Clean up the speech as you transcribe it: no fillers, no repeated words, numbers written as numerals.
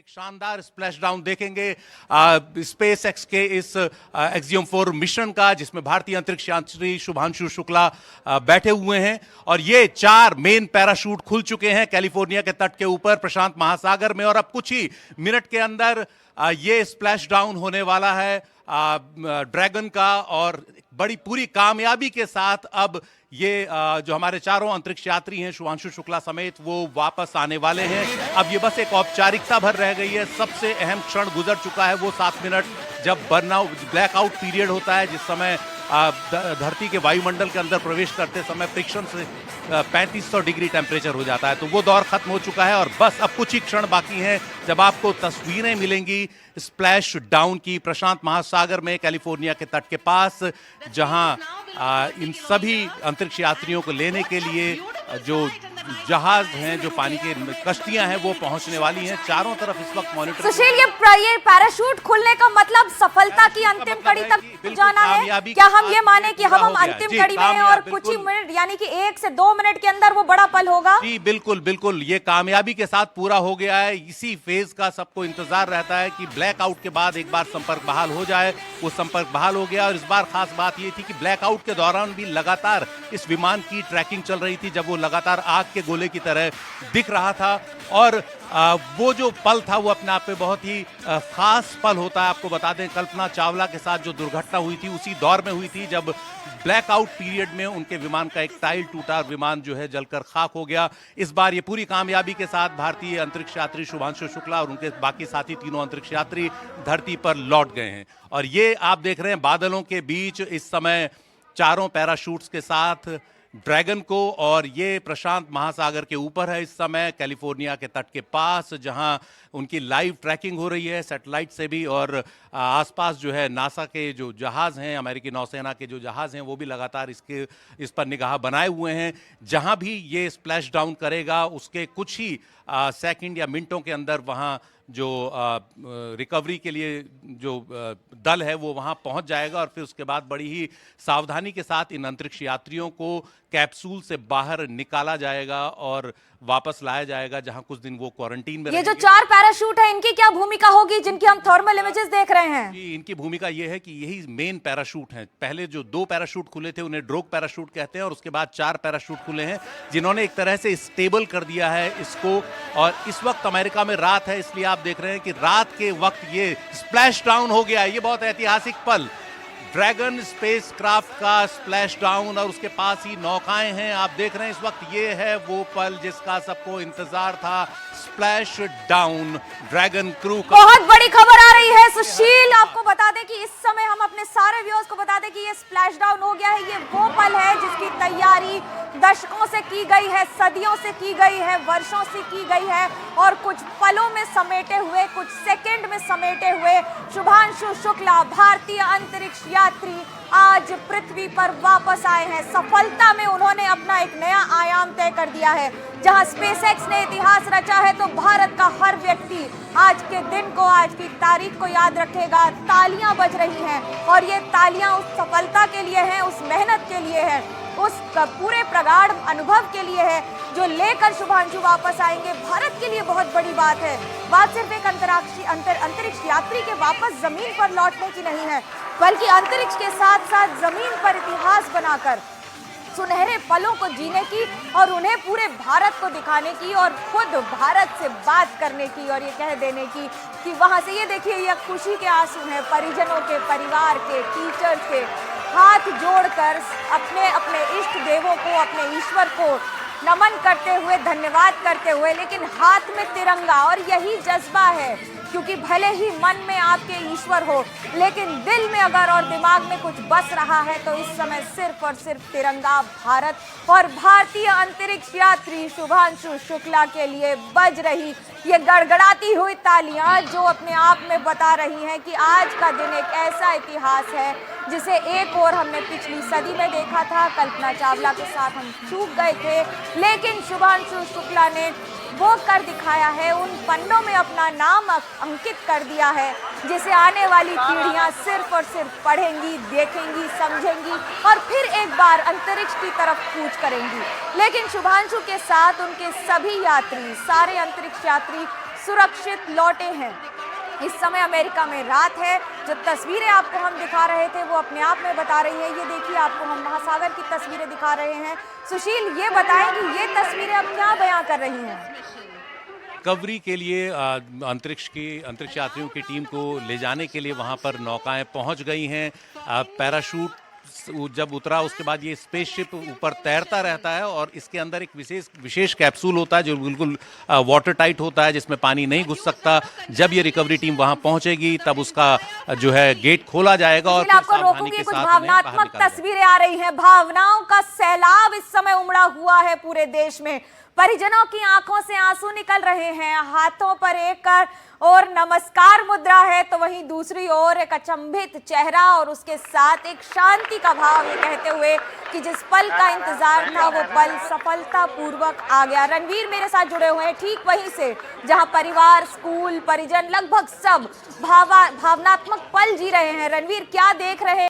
एक शानदार splash down देखेंगे स्पेस एक्स के इस एक्सियम 4 मिशन का, जिसमें भारतीय अंतरिक्ष यात्री शुभांशु शुक्ला बैठे हुए हैं और ये 4 मेन पैराशूट खुल चुके हैं कैलिफोर्निया के तट के ऊपर प्रशांत महासागर में। और अब कुछ ही मिनट के अंदर ये स्प्लैश डाउन होने वाला है ड्रैगन का, और बड़ी पूरी कामयाबी के साथ अब ये जो हमारे चारों अंतरिक्ष यात्री हैं शुभांशु शुक्ला समेत, वो वापस आने वाले हैं। अब ये बस एक औपचारिकता भर रह गई है। सबसे अहम क्षण गुजर चुका है, वो 7 मिनट जब बर्नआउट ब्लैकआउट पीरियड होता है, जिस समय धरती के वायुमंडल के अंदर प्रवेश करते समय फ्रिक्शन से 3500 डिग्री टेम्परेचर हो जाता है। तो वो दौर खत्म हो चुका है और बस अब कुछ ही क्षण बाकी हैं जब आपको तस्वीरें मिलेंगी स्प्लैश डाउन की प्रशांत महासागर में कैलिफोर्निया के तट के पास, जहां इन सभी अंतरिक्ष यात्रियों को लेने के लिए जो जहाज हैं, जो पानी के कश्तियां हैं, वो पहुंचने वाली हैं। चारों तरफ इस वक्त मॉनिटर। सुशील, ये पैराशूट खुलने का मतलब सफलता की अंतिम कड़ी तक जाना है। क्या हम ये माने कि हम अंतिम कड़ी में हैं और कुछ ही मिनट यानी कि 1 से 2 मिनट के अंदर वो बड़ा पल होगा? जी बिल्कुल बिल्कुल, ये कामयाबी के साथ पूरा हो गया है। इसी फेज का सबको इंतजार रहता है कि ब्लैकआउट के बाद एक बार संपर्क बहाल हो जाए। वो संपर्क बहाल हो गया और इस बार खास बात ये थी कि ब्लैकआउट के दौरान भी लगातार इस विमान की ट्रैकिंग चल रही थी, जब वो लगातार आग के गोले की तरह दिख रहा था। और वो जो पल था वो अपने आप में बहुत ही खास पल होता है। आपको बता दें, कल्पना चावला के साथ जो दुर्घटना हुई थी उसी दौर में हुई थी, जब ब्लैकआउट पीरियड में उनके विमान का एक टाइल टूटा, विमान जो है जलकर खाक हो गया। इस बार ये पूरी कामयाबी के साथ भारतीय अंतरिक्ष यात्री शुभांशु शुक्ला और उनके बाकी साथी तीनों अंतरिक्ष यात्री धरती पर लौट गए हैं। और ये आप देख रहे हैं बादलों के बीच इस समय चारों पैराशूट्स के साथ ड्रैगन को, और ये प्रशांत महासागर के ऊपर है इस समय कैलिफोर्निया के तट के पास, जहां उनकी लाइव ट्रैकिंग हो रही है सैटेलाइट से भी। और आसपास जो है नासा के जो जहाज हैं, अमेरिकी नौसेना के जो जहाज हैं, वो भी लगातार इस पर निगाह बनाए हुए हैं। जहां भी ये स्प्लैश डाउन करेगा उसके कुछ ही सेकंड या मिनटों के अंदर वहां जो रिकवरी के लिए जो दल है वो वहां पहुंच जाएगा, और फिर उसके बाद बड़ी ही सावधानी के साथ इन अंतरिक्ष यात्रियों को कैप्सूल से बाहर निकाला जाएगा और वापस लाया जाएगा, जहां कुछ दिन वो क्वारंटीन में। ये जो 4 पैराशूट है, इनकी क्या भूमिका होगी जिनकी हम थर्मल इमेजेस देख रहे हैं? इनकी भूमिका ये है कि यही मेन पैराशूट हैं। पहले जो 2 पैराशूट खुले थे उन्हें ड्रोग पैराशूट कहते हैं, और उसके बाद 4 पैराशूट खुले हैं जिन्होंने एक तरह से स्टेबल कर दिया है इसको। और इस वक्त अमेरिका में रात है, इसलिए आप देख रहे हैं कि रात के वक्त ये स्प्लैश डाउन हो गया है। ये बहुत ऐतिहासिक पल, ड्रैगन स्पेसक्राफ्ट का स्प्लैश डाउन, और उसके पास ही नौकाएं हैं। आप देख रहे हैं इस वक्त ये है वो पल जिसका सबको इंतजार था, स्प्लैश डाउन ड्रैगन क्रू का। बहुत बड़ी खबर आ रही है सुशील, आपको बता दें कि इस समय हम अपने सारे व्यूअर्स को बता दें कि ये स्प्लैश डाउन हो गया है। ये वो पल है जिसकी तैयारी दशकों से की गई है, सदियों से की गई है, वर्षों से की गई है, और कुछ पलों में समेटे हुए, कुछ सेकंड में समेटे हुए शुभांशु शुक्ला भारतीय अंतरिक्ष यात्री आज पृथ्वी पर वापस आए हैं। सफलता में उन्होंने अपना एक नया आयाम तय कर दिया है। जहां स्पेसएक्स ने इतिहास रचा है, तो भारत का हर व्यक्ति आज के दिन को, आज की तारीख को याद रखेगा। तालियां बज रही हैं, और ये तालियां उस सफलता के लिए हैं, उस मेहनत के लिए है, उस पूरे प्रगाढ़ अनुभव के लिए है जो लेकर शुभांशु वापस आएंगे। भारत के लिए बहुत बड़ी बात है। बात सिर्फ एक अंतरिक्ष यात्री के वापस जमीन पर लौटने की नहीं है, बल्कि अंतरिक्ष के साथ साथ जमीन पर इतिहास बनाकर सुनहरे पलों को जीने की, और उन्हें पूरे भारत को दिखाने की, और खुद भारत से बात करने की, और ये कह देने की कि वहां से ये देखिए ये खुशी के आंसू हैं परिजनों के, परिवार के, टीचर्स के, हाथ जोड़कर अपने अपने इष्ट देवों को, अपने ईश्वर को नमन करते हुए, धन्यवाद करते हुए, लेकिन हाथ में तिरंगा। और यही जज्बा है, क्योंकि भले ही मन में आपके ईश्वर हो, लेकिन दिल में अगर और दिमाग में कुछ बस रहा है, तो इस समय सिर्फ और सिर्फ तिरंगा भारत और भारतीय अंतरिक्ष यात्री शुभांशु शुक्ला के लिए बज रही ये गड़गड़ाती हुई तालियां, जो अपने आप में बता रही हैं कि आज का दिन एक ऐसा इतिहास है जिसे एक और हमने पिछली सदी में देखा था। कल्पना चावला के साथ हम चूक गए थे, लेकिन शुभांशु शुक्ला ने वो कर दिखाया है, उन पन्नों में अपना नाम अंकित कर दिया है, जिसे आने वाली पीढ़ियां सिर्फ और सिर्फ पढ़ेंगी, देखेंगी, समझेंगी, और फिर एक बार अंतरिक्ष की तरफ कूच करेंगी। लेकिन शुभांशु के साथ उनके सभी यात्री, सारे अंतरिक्ष यात्री सुरक्षित लौटे हैं। इस समय अमेरिका में रात है। जो तस्वीरें आपको हम दिखा रहे थे वो अपने आप में बता रही है। ये देखिए, आपको हम महासागर की तस्वीरें दिखा रहे हैं। सुशील, ये बताएं कि ये तस्वीरें अब क्या बयां कर रही हैं? रिकवरी के लिए अंतरिक्ष यात्रियों की टीम को ले जाने के लिए वहां पर नौकाएं पहुंच गई हैं। पैराशूट जब उतरा उसके बाद ये स्पेसशिप ऊपर तैरता रहता है और इसके अंदर एक विशेष कैप्सूल होता है जो बिल्कुल वाटर टाइट होता है, जिसमें पानी नहीं घुस सकता। जब ये रिकवरी टीम वहां पहुंचेगी तब उसका जो है गेट खोला जाएगा और आपको रोकूंगी, कुछ भावनात्मक तस्वीरें आ रही हैं। भावनाओं का सैलाब इस समय उमड़ा हुआ है पूरे देश में। परिजनों की आंखों से आंसू निकल रहे हैं, हाथों पर एक और नमस्कार मुद्रा है, तो वहीं दूसरी ओर एक अचंभित चेहरा और उसके साथ एक शांति का भाव, ये कहते हुए कि जिस पल का इंतजार था वो पल सफलतापूर्वक आ गया। रणवीर मेरे साथ जुड़े हुए हैं ठीक वहीं से जहां परिवार, स्कूल, परिजन लगभग सब भावनात्मक पल जी रहे हैं। रणवीर, क्या देख रहे हैं?